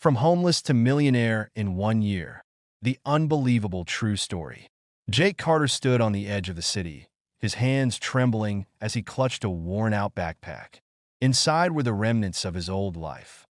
From homeless to millionaire in 1 year. The unbelievable true story. Jake Carter stood on the edge of the city, his hands trembling as he clutched a worn-out backpack. Inside were the remnants of his old life.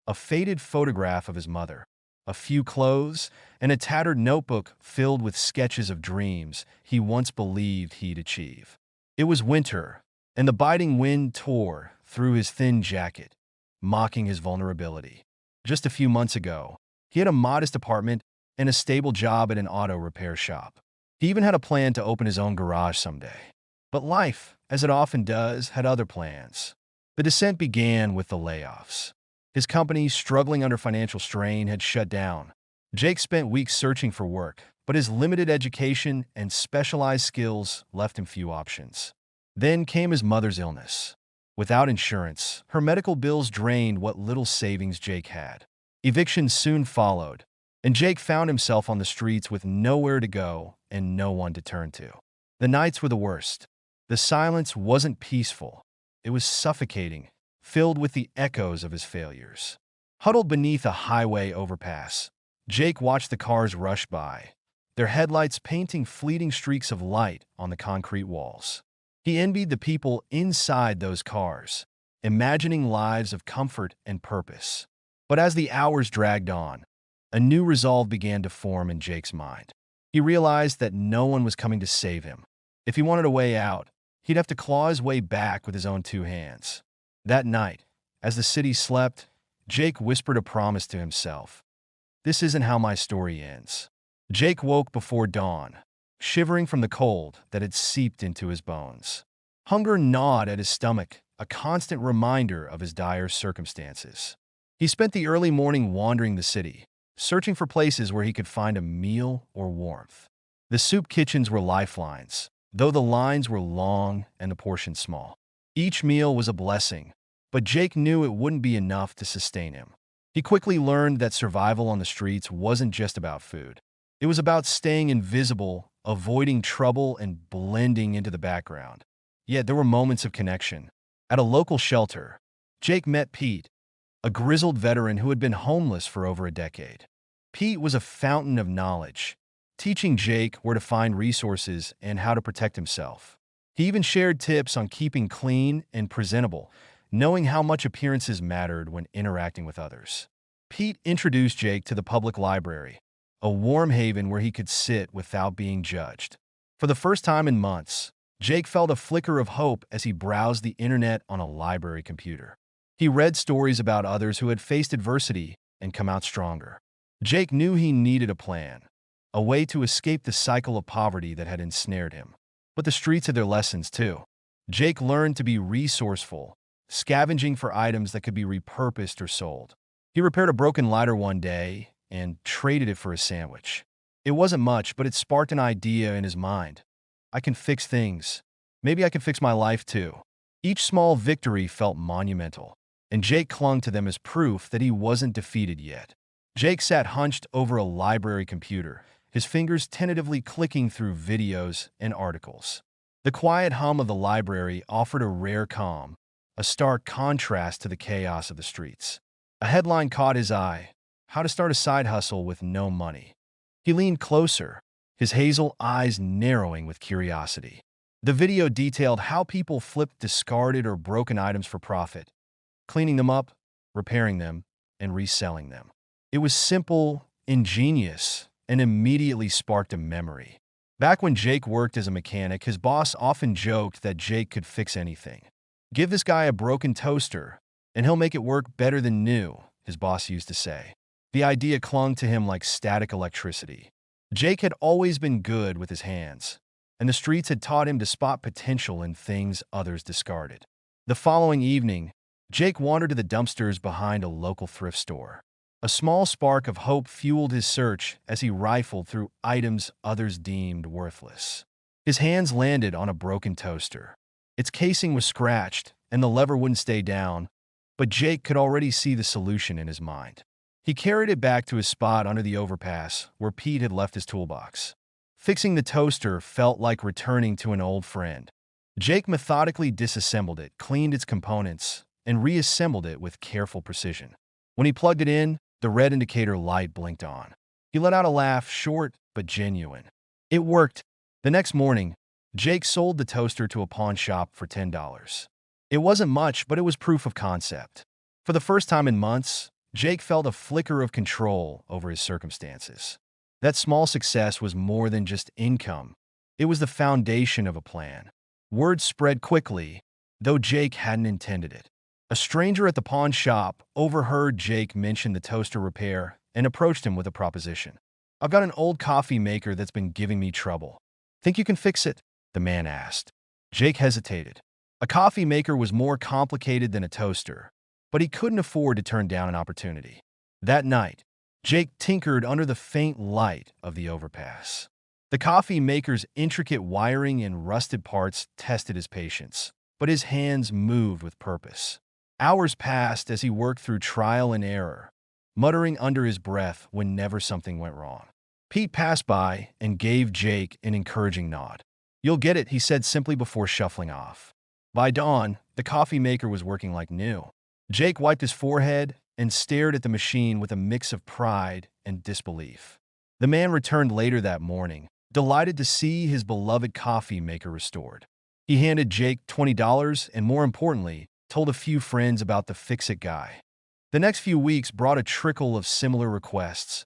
A faded photograph of his mother, a few clothes, and a tattered notebook filled with sketches of dreams he once believed he'd achieve. It was winter, and the biting wind tore through his thin jacket, mocking his vulnerability. Just a few months ago, he had a modest apartment and a stable job at an auto repair shop. He even had a plan to open his own garage someday. But life, as it often does, had other plans. The descent began with the layoffs. His company, struggling under financial strain, had shut down. Jake spent weeks searching for work, but his limited education and specialized skills left him few options. Then came his mother's illness. Without insurance, her medical bills drained what little savings Jake had. Evictions soon followed, and Jake found himself on the streets with nowhere to go and no one to turn to. The nights were the worst. The silence wasn't peaceful. It was suffocating, filled with the echoes of his failures. Huddled beneath a highway overpass, Jake watched the cars rush by, their headlights painting fleeting streaks of light on the concrete walls. He envied the people inside those cars, imagining lives of comfort and purpose. But as the hours dragged on, a new resolve began to form in Jake's mind. He realized that no one was coming to save him. If he wanted a way out, he'd have to claw his way back with his own two hands. That night, as the city slept, Jake whispered a promise to himself. "This isn't how my story ends." Jake woke before dawn, shivering from the cold that had seeped into his bones. Hunger gnawed at his stomach, a constant reminder of his dire circumstances. He spent the early morning wandering the city, searching for places where he could find a meal or warmth. The soup kitchens were lifelines, though the lines were long and the portions small. Each meal was a blessing, but Jake knew it wouldn't be enough to sustain him. He quickly learned that survival on the streets wasn't just about food. It was about staying invisible, avoiding trouble, and blending into the background. Yet there were moments of connection. At a local shelter, Jake met Pete, a grizzled veteran who had been homeless for over a decade. Pete was a fountain of knowledge, teaching Jake where to find resources and how to protect himself. He even shared tips on keeping clean and presentable, knowing how much appearances mattered when interacting with others. Pete introduced Jake to the public library, a warm haven where he could sit without being judged. For the first time in months, Jake felt a flicker of hope as he browsed the internet on a library computer. He read stories about others who had faced adversity and come out stronger. Jake knew he needed a plan, a way to escape the cycle of poverty that had ensnared him. But the streets had their lessons too. Jake learned to be resourceful, scavenging for items that could be repurposed or sold. He repaired a broken lighter one day and traded it for a sandwich. It wasn't much, but it sparked an idea in his mind. I can fix things. Maybe I can fix my life too. Each small victory felt monumental, and Jake clung to them as proof that he wasn't defeated yet. Jake sat hunched over a library computer, his fingers tentatively clicking through videos and articles. The quiet hum of the library offered a rare calm, a stark contrast to the chaos of the streets. A headline caught his eye: "How to Start a Side Hustle with No Money." He leaned closer, his hazel eyes narrowing with curiosity. The video detailed how people flipped discarded or broken items for profit, cleaning them up, repairing them, and reselling them. It was simple, ingenious, and immediately sparked a memory. Back when Jake worked as a mechanic, his boss often joked that Jake could fix anything. "Give this guy a broken toaster, and he'll make it work better than new," his boss used to say. The idea clung to him like static electricity. Jake had always been good with his hands, and the streets had taught him to spot potential in things others discarded. The following evening, Jake wandered to the dumpsters behind a local thrift store. A small spark of hope fueled his search as he rifled through items others deemed worthless. His hands landed on a broken toaster. Its casing was scratched, and the lever wouldn't stay down, but Jake could already see the solution in his mind. He carried it back to his spot under the overpass where Pete had left his toolbox. Fixing the toaster felt like returning to an old friend. Jake methodically disassembled it, cleaned its components, and reassembled it with careful precision. When he plugged it in, The red indicator light blinked on. He let out a laugh, short but genuine. It worked. The next morning, Jake sold the toaster to a pawn shop for $10. It wasn't much, but it was proof of concept. For the first time in months, Jake felt a flicker of control over his circumstances. That small success was more than just income. It was the foundation of a plan. Word spread quickly, though Jake hadn't intended it. A stranger at the pawn shop overheard Jake mention the toaster repair and approached him with a proposition. "I've got an old coffee maker that's been giving me trouble. Think you can fix it?" the man asked. Jake hesitated. A coffee maker was more complicated than a toaster, but he couldn't afford to turn down an opportunity. That night, Jake tinkered under the faint light of the overpass. The coffee maker's intricate wiring and rusted parts tested his patience, but his hands moved with purpose. Hours passed as he worked through trial and error, muttering under his breath whenever something went wrong. Pete passed by and gave Jake an encouraging nod. "You'll get it," he said simply before shuffling off. By dawn, the coffee maker was working like new. Jake wiped his forehead and stared at the machine with a mix of pride and disbelief. The man returned later that morning, delighted to see his beloved coffee maker restored. He handed Jake $20 and, more importantly, told a few friends about the fix-it guy. The next few weeks brought a trickle of similar requests: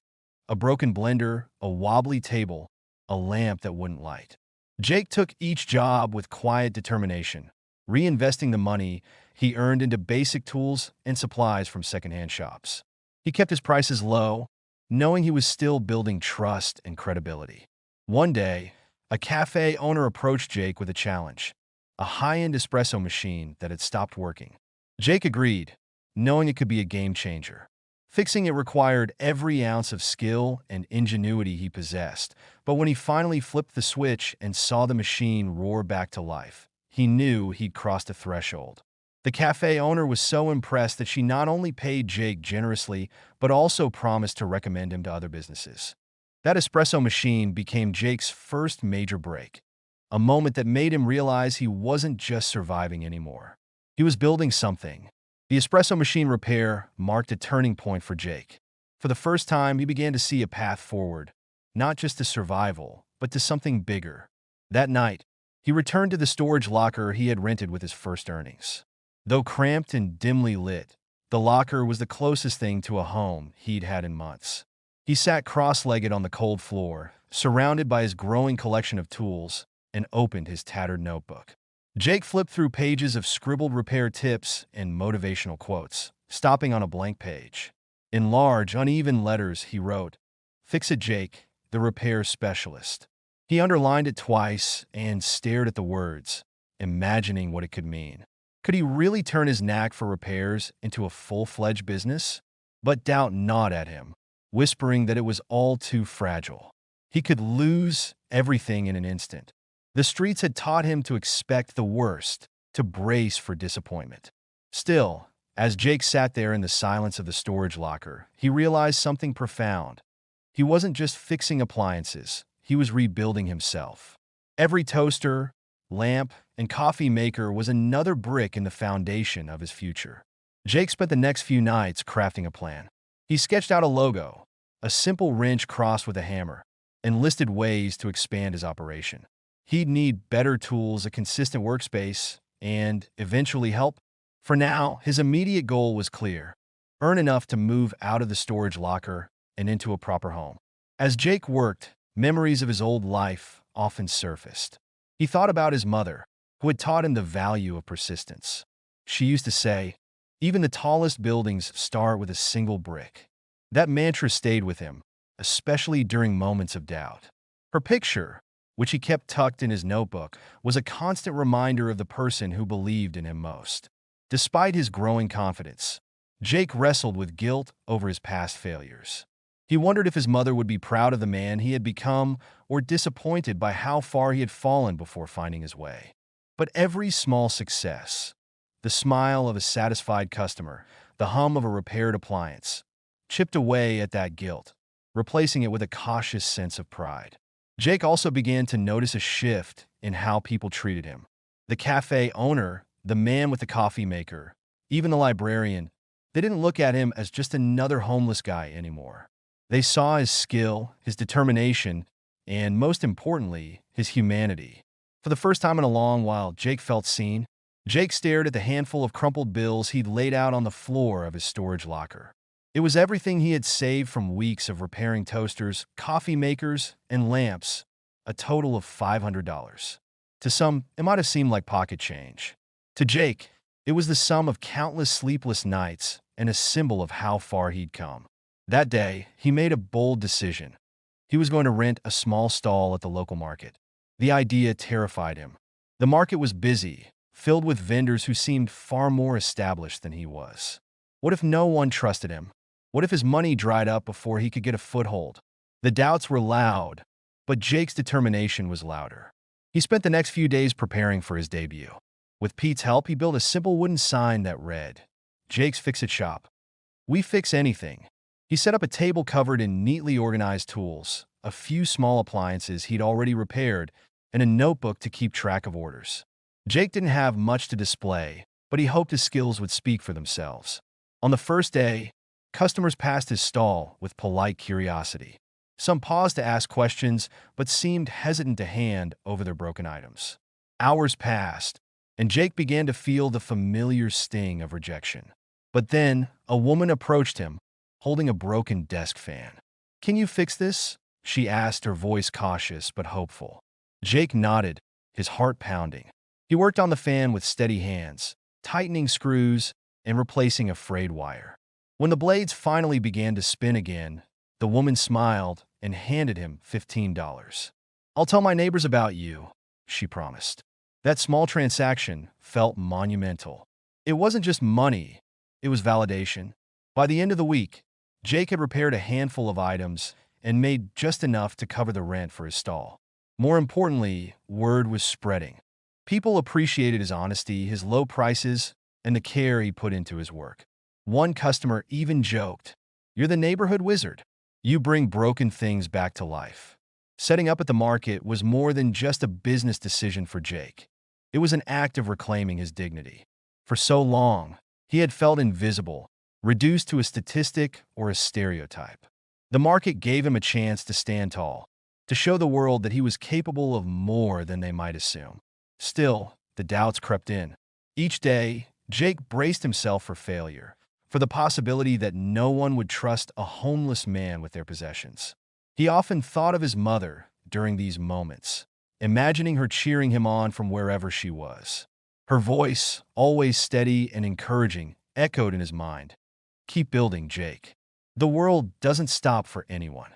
a broken blender, a wobbly table, a lamp that wouldn't light. Jake took each job with quiet determination, reinvesting the money he earned into basic tools and supplies from secondhand shops. He kept his prices low, knowing he was still building trust and credibility. One day, a cafe owner approached Jake with a challenge: a high-end espresso machine that had stopped working. Jake agreed, knowing it could be a game changer. Fixing it required every ounce of skill and ingenuity he possessed, but when he finally flipped the switch and saw the machine roar back to life, he knew he'd crossed a threshold. The cafe owner was so impressed that she not only paid Jake generously, but also promised to recommend him to other businesses. That espresso machine became Jake's first major break, a moment that made him realize he wasn't just surviving anymore. He was building something. The espresso machine repair marked a turning point for Jake. For the first time, he began to see a path forward, not just to survival, but to something bigger. That night, he returned to the storage locker he had rented with his first earnings. Though cramped and dimly lit, the locker was the closest thing to a home he'd had in months. He sat cross-legged on the cold floor, surrounded by his growing collection of tools, and opened his tattered notebook. Jake flipped through pages of scribbled repair tips and motivational quotes, stopping on a blank page. In large, uneven letters, he wrote, "Fix it, Jake, the repair specialist." He underlined it twice and stared at the words, imagining what it could mean. Could he really turn his knack for repairs into a full-fledged business? But doubt gnawed at him, whispering that it was all too fragile. He could lose everything in an instant. The streets had taught him to expect the worst, to brace for disappointment. Still, as Jake sat there in the silence of the storage locker, he realized something profound. He wasn't just fixing appliances, he was rebuilding himself. Every toaster, lamp, and coffee maker was another brick in the foundation of his future. Jake spent the next few nights crafting a plan. He sketched out a logo, a simple wrench crossed with a hammer, and listed ways to expand his operation. He'd need better tools, a consistent workspace, and eventually help. For now, his immediate goal was clear: earn enough to move out of the storage locker and into a proper home. As Jake worked, memories of his old life often surfaced. He thought about his mother, who had taught him the value of persistence. She used to say, "Even the tallest buildings start with a single brick." That mantra stayed with him, especially during moments of doubt. Her picture, which he kept tucked in his notebook, was a constant reminder of the person who believed in him most. Despite his growing confidence, Jake wrestled with guilt over his past failures. He wondered if his mother would be proud of the man he had become or disappointed by how far he had fallen before finding his way. But every small success, the smile of a satisfied customer, the hum of a repaired appliance, chipped away at that guilt, replacing it with a cautious sense of pride. Jake also began to notice a shift in how people treated him. The cafe owner, the man with the coffee maker, even the librarian, They didn't look at him as just another homeless guy anymore. They saw his skill, his determination, and most importantly, his humanity. For the first time in a long while, Jake felt seen. Jake stared at the handful of crumpled bills he'd laid out on the floor of his storage locker. It was everything he had saved from weeks of repairing toasters, coffee makers, and lamps, a total of $500. To some, it might have seemed like pocket change. To Jake, it was the sum of countless sleepless nights and a symbol of how far he'd come. That day, he made a bold decision. He was going to rent a small stall at the local market. The idea terrified him. The market was busy, filled with vendors who seemed far more established than he was. What if no one trusted him? What if his money dried up before he could get a foothold? The doubts were loud, but Jake's determination was louder. He spent the next few days preparing for his debut. With Pete's help, he built a simple wooden sign that read, "Jake's Fix-It Shop. We fix anything." He set up a table covered in neatly organized tools, a few small appliances he'd already repaired, and a notebook to keep track of orders. Jake didn't have much to display, but he hoped his skills would speak for themselves. On the first day, customers passed his stall with polite curiosity. Some paused to ask questions, but seemed hesitant to hand over their broken items. Hours passed, and Jake began to feel the familiar sting of rejection. But then, a woman approached him, holding a broken desk fan. "Can you fix this?" she asked, her voice cautious but hopeful. Jake nodded, his heart pounding. He worked on the fan with steady hands, tightening screws and replacing a frayed wire. When the blades finally began to spin again, the woman smiled and handed him $15. "I'll tell my neighbors about you," she promised. That small transaction felt monumental. It wasn't just money, it was validation. By the end of the week, Jake had repaired a handful of items and made just enough to cover the rent for his stall. More importantly, word was spreading. People appreciated his honesty, his low prices, and the care he put into his work. One customer even joked, "You're the neighborhood wizard. You bring broken things back to life." Setting up at the market was more than just a business decision for Jake. It was an act of reclaiming his dignity. For so long, he had felt invisible, reduced to a statistic or a stereotype. The market gave him a chance to stand tall, to show the world that he was capable of more than they might assume. Still, the doubts crept in. Each day, Jake braced himself for failure, for the possibility that no one would trust a homeless man with their possessions. He often thought of his mother during these moments, imagining her cheering him on from wherever she was. Her voice, always steady and encouraging, echoed in his mind. "Keep building, Jake. The world doesn't stop for anyone."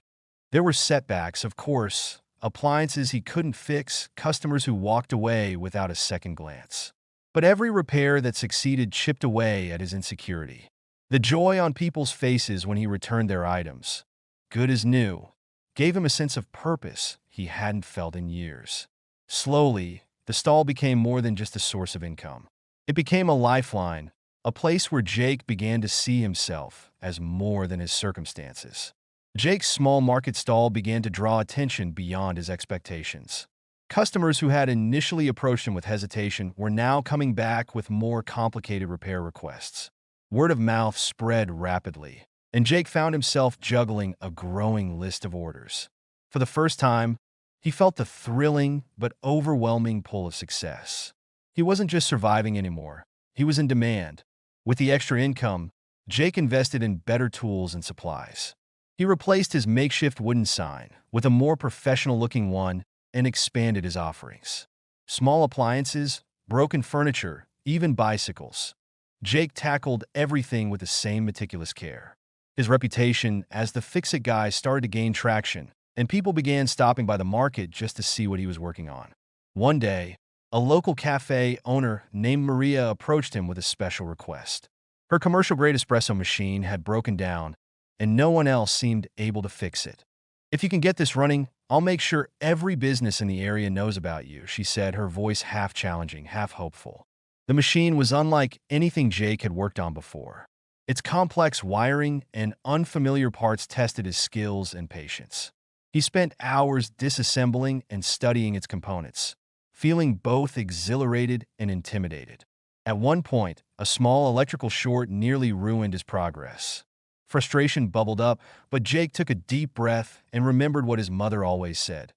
There were setbacks, of course, appliances he couldn't fix, customers who walked away without a second glance. But every repair that succeeded chipped away at his insecurity. The joy on people's faces when he returned their items, good as new, gave him a sense of purpose he hadn't felt in years. Slowly, the stall became more than just a source of income. It became a lifeline, a place where Jake began to see himself as more than his circumstances. Jake's small market stall began to draw attention beyond his expectations. Customers who had initially approached him with hesitation were now coming back with more complicated repair requests. Word of mouth spread rapidly, and Jake found himself juggling a growing list of orders. For the first time, he felt the thrilling but overwhelming pull of success. He wasn't just surviving anymore, he was in demand. With the extra income, Jake invested in better tools and supplies. He replaced his makeshift wooden sign with a more professional-looking one and expanded his offerings. Small appliances, broken furniture, even bicycles. Jake tackled everything with the same meticulous care. His reputation as the fix-it guy started to gain traction, and people began stopping by the market just to see what he was working on. One day, a local cafe owner named Maria approached him with a special request. Her commercial-grade espresso machine had broken down, and no one else seemed able to fix it. "If you can get this running, I'll make sure every business in the area knows about you," she said, her voice half challenging, half hopeful. The machine was unlike anything Jake had worked on before. Its complex wiring and unfamiliar parts tested his skills and patience. He spent hours disassembling and studying its components, feeling both exhilarated and intimidated. At one point, a small electrical short nearly ruined his progress. Frustration bubbled up, but Jake took a deep breath and remembered what his mother always said.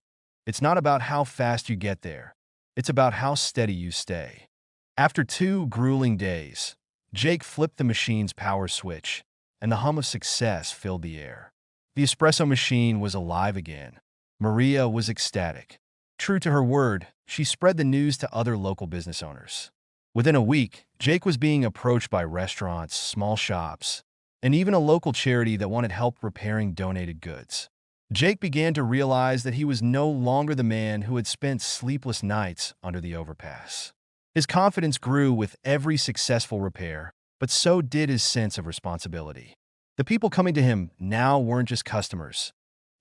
It's not about how fast you get there. It's about how steady you stay. After 2 grueling days, Jake flipped the machine's power switch, and the hum of success filled the air. The espresso machine was alive again. Maria was ecstatic. True to her word, she spread the news to other local business owners. Within a week, Jake was being approached by restaurants, small shops, and even a local charity that wanted help repairing donated goods. Jake began to realize that he was no longer the man who had spent sleepless nights under the overpass. His confidence grew with every successful repair, but so did his sense of responsibility. The people coming to him now weren't just customers.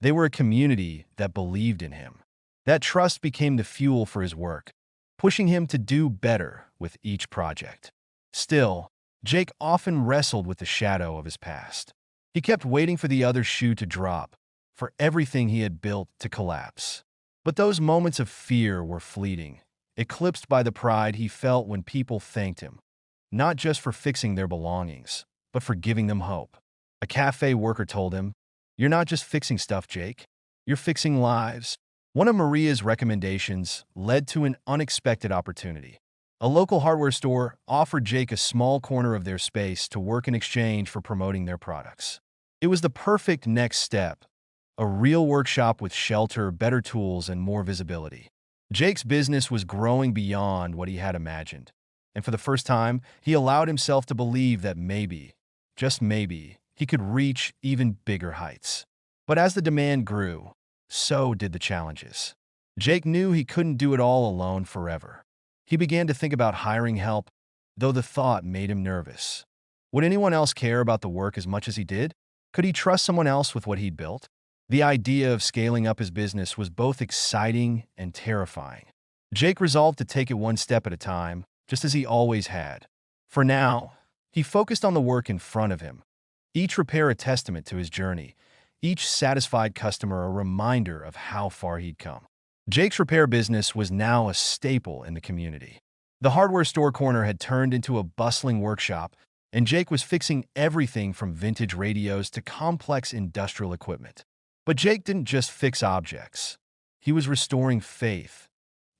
They were a community that believed in him. That trust became the fuel for his work, pushing him to do better with each project. Still, Jake often wrestled with the shadow of his past. He kept waiting for the other shoe to drop, for everything he had built to collapse. But those moments of fear were fleeting, eclipsed by the pride he felt when people thanked him, not just for fixing their belongings, but for giving them hope. A cafe worker told him, "You're not just fixing stuff, Jake. You're fixing lives." One of Maria's recommendations led to an unexpected opportunity. A local hardware store offered Jake a small corner of their space to work in exchange for promoting their products. It was the perfect next step, a real workshop with shelter, better tools, and more visibility. Jake's business was growing beyond what he had imagined, and for the first time, he allowed himself to believe that maybe, just maybe, he could reach even bigger heights. But as the demand grew, so did the challenges. Jake knew he couldn't do it all alone forever. He began to think about hiring help, though the thought made him nervous. Would anyone else care about the work as much as he did? Could he trust someone else with what he'd built? The idea of scaling up his business was both exciting and terrifying. Jake resolved to take it one step at a time, just as he always had. For now, he focused on the work in front of him, each repair a testament to his journey, each satisfied customer a reminder of how far he'd come. Jake's repair business was now a staple in the community. The hardware store corner had turned into a bustling workshop, and Jake was fixing everything from vintage radios to complex industrial equipment. But Jake didn't just fix objects. He was restoring faith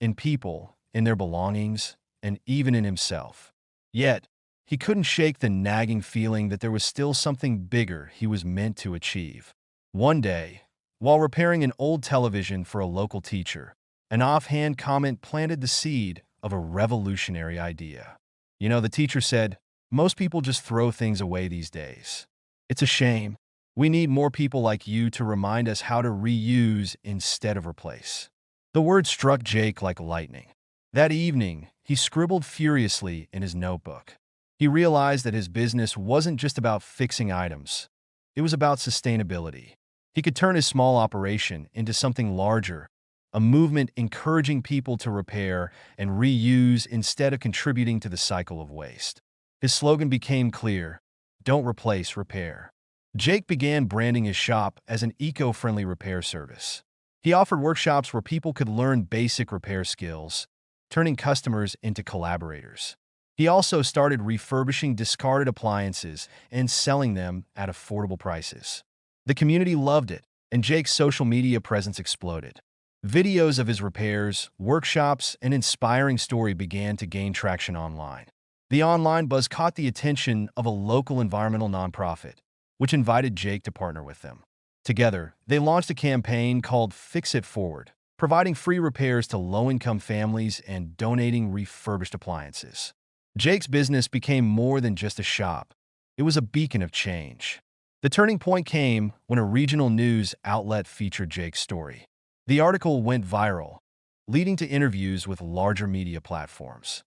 in people, in their belongings, and even in himself. Yet, he couldn't shake the nagging feeling that there was still something bigger he was meant to achieve. One day, while repairing an old television for a local teacher, an offhand comment planted the seed of a revolutionary idea. The teacher said, "Most people just throw things away these days. It's a shame. We need more people like you to remind us how to reuse instead of replace." The word struck Jake like lightning. That evening, he scribbled furiously in his notebook. He realized that his business wasn't just about fixing items. It was about sustainability. He could turn his small operation into something larger, a movement encouraging people to repair and reuse instead of contributing to the cycle of waste. His slogan became clear: "Don't replace, repair." Jake began branding his shop as an eco-friendly repair service. He offered workshops where people could learn basic repair skills, turning customers into collaborators. He also started refurbishing discarded appliances and selling them at affordable prices. The community loved it, and Jake's social media presence exploded. Videos of his repairs, workshops, and inspiring story began to gain traction online. The online buzz caught the attention of a local environmental nonprofit, which invited Jake to partner with them. Together, they launched a campaign called Fix It Forward, providing free repairs to low-income families and donating refurbished appliances. Jake's business became more than just a shop. It was a beacon of change. The turning point came when a regional news outlet featured Jake's story. The article went viral, leading to interviews with larger media platforms.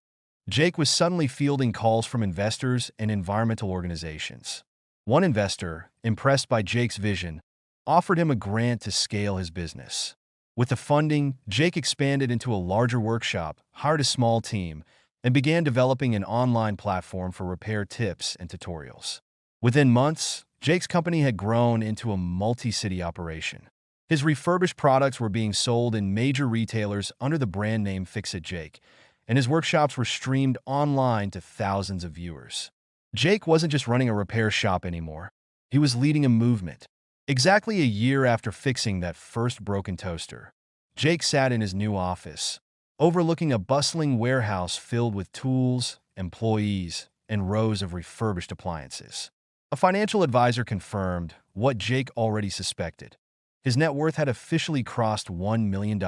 Jake was suddenly fielding calls from investors and environmental organizations. One investor, impressed by Jake's vision, offered him a grant to scale his business. With the funding, Jake expanded into a larger workshop, hired a small team, and began developing an online platform for repair tips and tutorials. Within months, Jake's company had grown into a multi-city operation. His refurbished products were being sold in major retailers under the brand name Fix It Jake, and his workshops were streamed online to thousands of viewers. Jake wasn't just running a repair shop anymore. He was leading a movement. Exactly a year after fixing that first broken toaster, Jake sat in his new office, overlooking a bustling warehouse filled with tools, employees, and rows of refurbished appliances. A financial advisor confirmed what Jake already suspected. His net worth had officially crossed $1 million.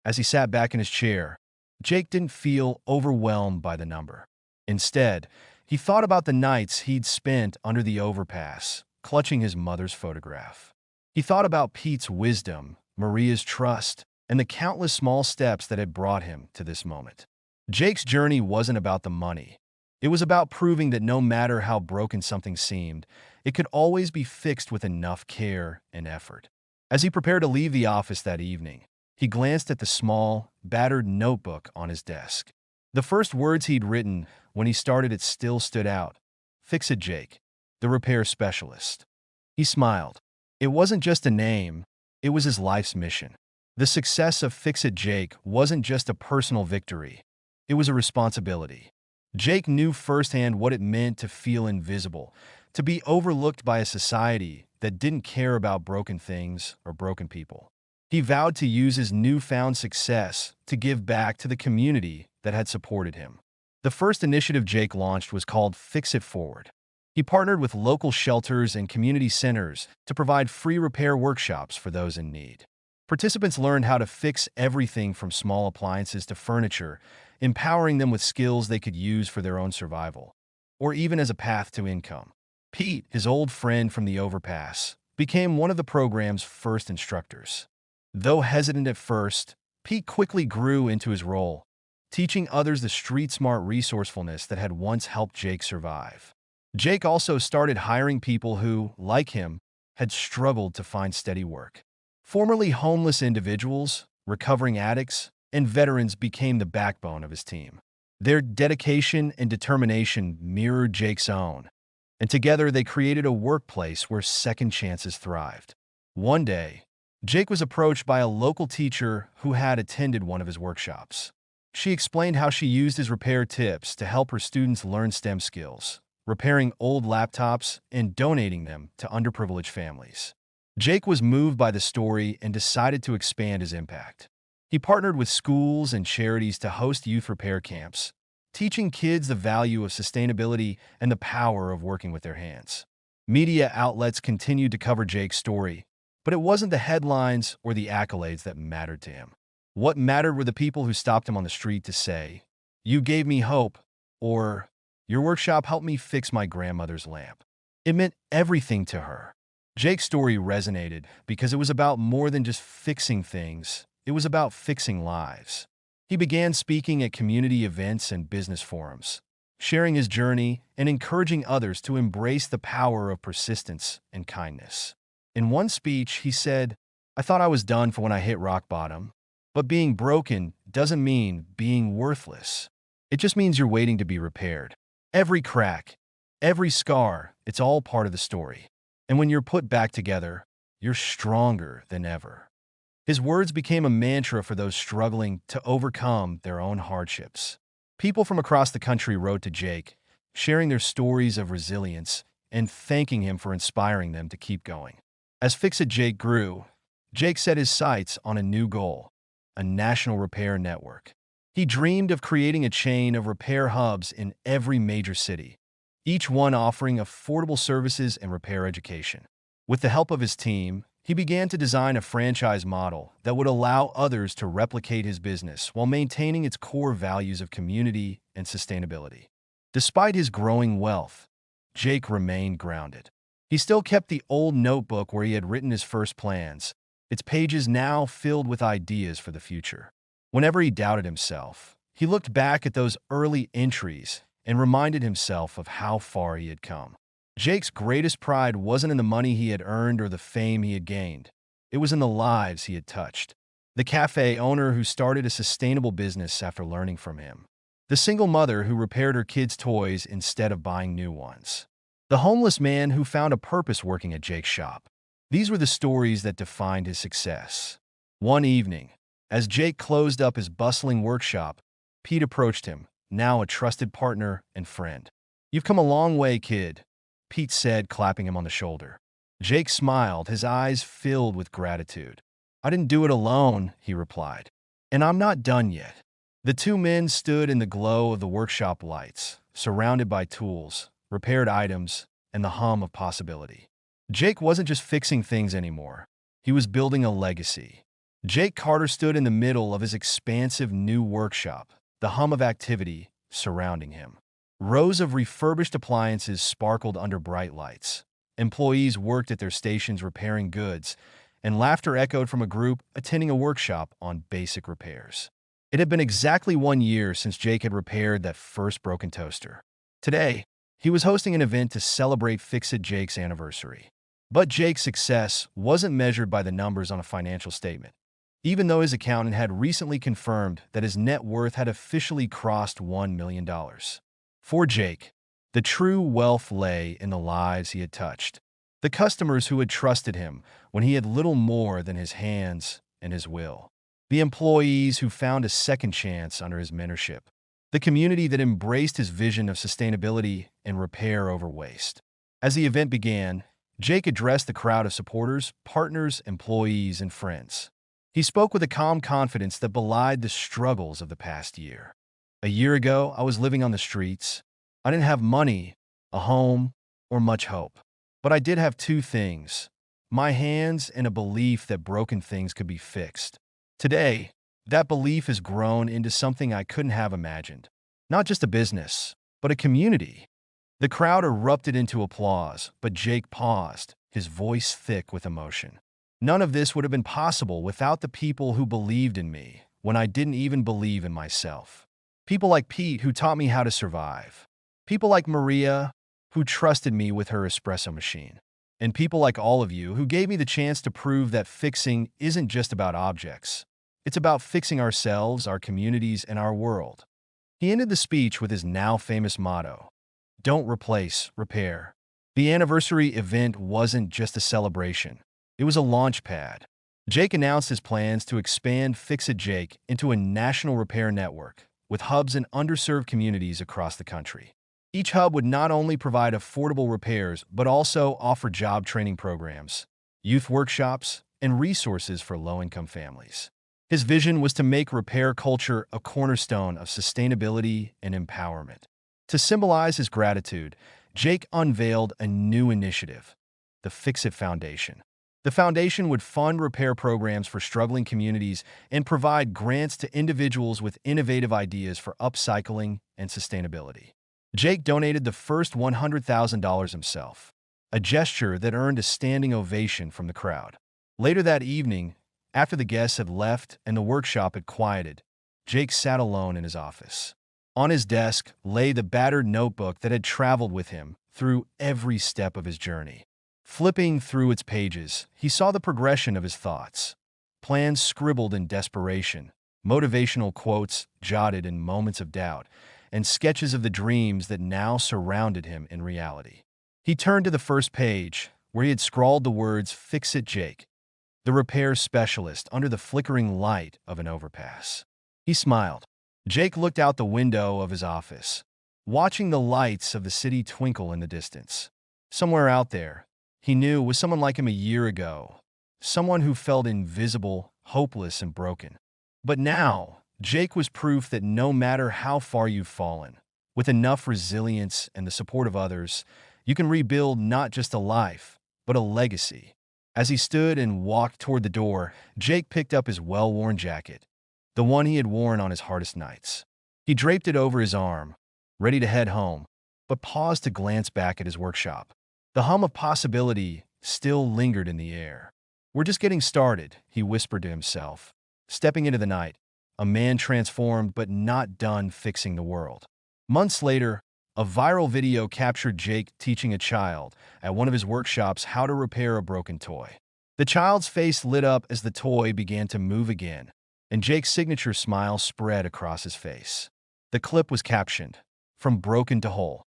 As he sat back in his chair, Jake didn't feel overwhelmed by the number. Instead, he thought about the nights he'd spent under the overpass, clutching his mother's photograph. He thought about Pete's wisdom, Maria's trust, and the countless small steps that had brought him to this moment. Jake's journey wasn't about the money. It was about proving that no matter how broken something seemed, it could always be fixed with enough care and effort. As he prepared to leave the office that evening, he glanced at the small, battered notebook on his desk. The first words he'd written when he started it still stood out. "Fix It Jake, the repair specialist." He smiled. It wasn't just a name, it was his life's mission. The success of Fix It Jake wasn't just a personal victory, it was a responsibility. Jake knew firsthand what it meant to feel invisible, to be overlooked by a society that didn't care about broken things or broken people. He vowed to use his newfound success to give back to the community that had supported him. The first initiative Jake launched was called Fix It Forward. He partnered with local shelters and community centers to provide free repair workshops for those in need. Participants learned how to fix everything from small appliances to furniture, empowering them with skills they could use for their own survival, or even as a path to income. Pete, his old friend from the overpass, became one of the program's first instructors. Though hesitant at first, Pete quickly grew into his role, teaching others the street-smart resourcefulness that had once helped Jake survive. Jake also started hiring people who, like him, had struggled to find steady work. Formerly homeless individuals, recovering addicts, and veterans became the backbone of his team. Their dedication and determination mirrored Jake's own, and together they created a workplace where second chances thrived. One day, Jake was approached by a local teacher who had attended one of his workshops. She explained how she used his repair tips to help her students learn STEM skills, repairing old laptops and donating them to underprivileged families. Jake was moved by the story and decided to expand his impact. He partnered with schools and charities to host youth repair camps, teaching kids the value of sustainability and the power of working with their hands. Media outlets continued to cover Jake's story, but it wasn't the headlines or the accolades that mattered to him. What mattered were the people who stopped him on the street to say, "You gave me hope," or "Your workshop helped me fix my grandmother's lamp." It meant everything to her. Jake's story resonated because it was about more than just fixing things. It was about fixing lives. He began speaking at community events and business forums, sharing his journey and encouraging others to embrace the power of persistence and kindness. In one speech, he said, "I thought I was done for when I hit rock bottom, but being broken doesn't mean being worthless. It just means you're waiting to be repaired. Every crack, every scar, it's all part of the story. And when you're put back together, you're stronger than ever." His words became a mantra for those struggling to overcome their own hardships. People from across the country wrote to Jake, sharing their stories of resilience and thanking him for inspiring them to keep going. As Fix It Jake grew, Jake set his sights on a new goal: a national repair network. He dreamed of creating a chain of repair hubs in every major city, each one offering affordable services and repair education. With the help of his team, he began to design a franchise model that would allow others to replicate his business while maintaining its core values of community and sustainability. Despite his growing wealth, Jake remained grounded. He still kept the old notebook where he had written his first plans, its pages now filled with ideas for the future. Whenever he doubted himself, he looked back at those early entries and reminded himself of how far he had come. Jake's greatest pride wasn't in the money he had earned or the fame he had gained. It was in the lives he had touched. The cafe owner who started a sustainable business after learning from him. The single mother who repaired her kids' toys instead of buying new ones. The homeless man who found a purpose working at Jake's shop. These were the stories that defined his success. One evening, as Jake closed up his bustling workshop, Pete approached him, now a trusted partner and friend. "You've come a long way, kid," Pete said, clapping him on the shoulder. Jake smiled, his eyes filled with gratitude. "I didn't do it alone," he replied. "And I'm not done yet." The two men stood in the glow of the workshop lights, surrounded by tools, repaired items, and the hum of possibility. Jake wasn't just fixing things anymore. He was building a legacy. Jake Carter stood in the middle of his expansive new workshop, the hum of activity surrounding him. Rows of refurbished appliances sparkled under bright lights. Employees worked at their stations repairing goods, and laughter echoed from a group attending a workshop on basic repairs. It had been exactly 1 year since Jake had repaired that first broken toaster. Today, he was hosting an event to celebrate Fix-It Jake's anniversary. But Jake's success wasn't measured by the numbers on a financial statement. Even though his accountant had recently confirmed that his net worth had officially crossed $1 million. For Jake, the true wealth lay in the lives he had touched. The customers who had trusted him when he had little more than his hands and his will. The employees who found a second chance under his mentorship. The community that embraced his vision of sustainability and repair over waste. As the event began, Jake addressed the crowd of supporters, partners, employees, and friends. He spoke with a calm confidence that belied the struggles of the past year. "A year ago, I was living on the streets. I didn't have money, a home, or much hope. But I did have two things: my hands and a belief that broken things could be fixed. Today, that belief has grown into something I couldn't have imagined. Not just a business, but a community." The crowd erupted into applause, but Jake paused, his voice thick with emotion. "None of this would have been possible without the people who believed in me when I didn't even believe in myself. People like Pete who taught me how to survive. People like Maria who trusted me with her espresso machine. And people like all of you who gave me the chance to prove that fixing isn't just about objects. It's about fixing ourselves, our communities, and our world." He ended the speech with his now famous motto: "Don't replace, repair." The anniversary event wasn't just a celebration. It was a launch pad. Jake announced his plans to expand Fix-It Jake into a national repair network, with hubs in underserved communities across the country. Each hub would not only provide affordable repairs, but also offer job training programs, youth workshops, and resources for low-income families. His vision was to make repair culture a cornerstone of sustainability and empowerment. To symbolize his gratitude, Jake unveiled a new initiative, the Fix-It Foundation. The foundation would fund repair programs for struggling communities and provide grants to individuals with innovative ideas for upcycling and sustainability. Jake donated the first $100,000 himself, a gesture that earned a standing ovation from the crowd. Later that evening, after the guests had left and the workshop had quieted, Jake sat alone in his office. On his desk lay the battered notebook that had traveled with him through every step of his journey. Flipping through its pages, he saw the progression of his thoughts. Plans scribbled in desperation, motivational quotes jotted in moments of doubt, and sketches of the dreams that now surrounded him in reality. He turned to the first page, where he had scrawled the words "Fix-It Jake," the repair specialist, under the flickering light of an overpass. He smiled. Jake looked out the window of his office, watching the lights of the city twinkle in the distance. Somewhere out there, he knew, was someone like him a year ago, someone who felt invisible, hopeless, and broken. But now, Jake was proof that no matter how far you've fallen, with enough resilience and the support of others, you can rebuild not just a life, but a legacy. As he stood and walked toward the door, Jake picked up his well-worn jacket, the one he had worn on his hardest nights. He draped it over his arm, ready to head home, but paused to glance back at his workshop. The hum of possibility still lingered in the air. "We're just getting started," he whispered to himself, stepping into the night, a man transformed but not done fixing the world. Months later, a viral video captured Jake teaching a child at one of his workshops how to repair a broken toy. The child's face lit up as the toy began to move again, and Jake's signature smile spread across his face. The clip was captioned, "From broken to whole.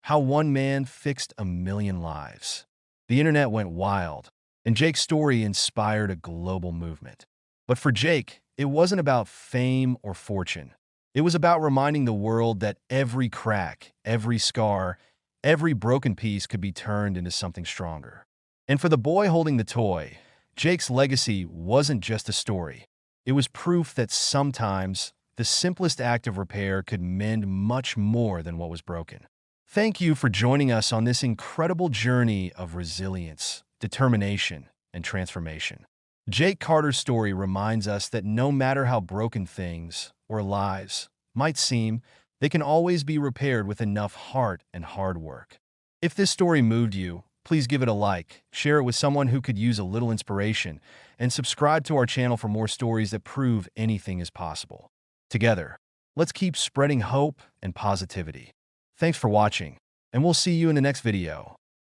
How one man fixed 1,000,000 lives." The internet went wild, and Jake's story inspired a global movement. But for Jake, it wasn't about fame or fortune. It was about reminding the world that every crack, every scar, every broken piece could be turned into something stronger. And for the boy holding the toy, Jake's legacy wasn't just a story. It was proof that sometimes the simplest act of repair could mend much more than what was broken. Thank you for joining us on this incredible journey of resilience, determination, and transformation. Jake Carter's story reminds us that no matter how broken things or lives might seem, they can always be repaired with enough heart and hard work. If this story moved you, please give it a like, share it with someone who could use a little inspiration, and subscribe to our channel for more stories that prove anything is possible. Together, let's keep spreading hope and positivity. Thanks for watching, and we'll see you in the next video.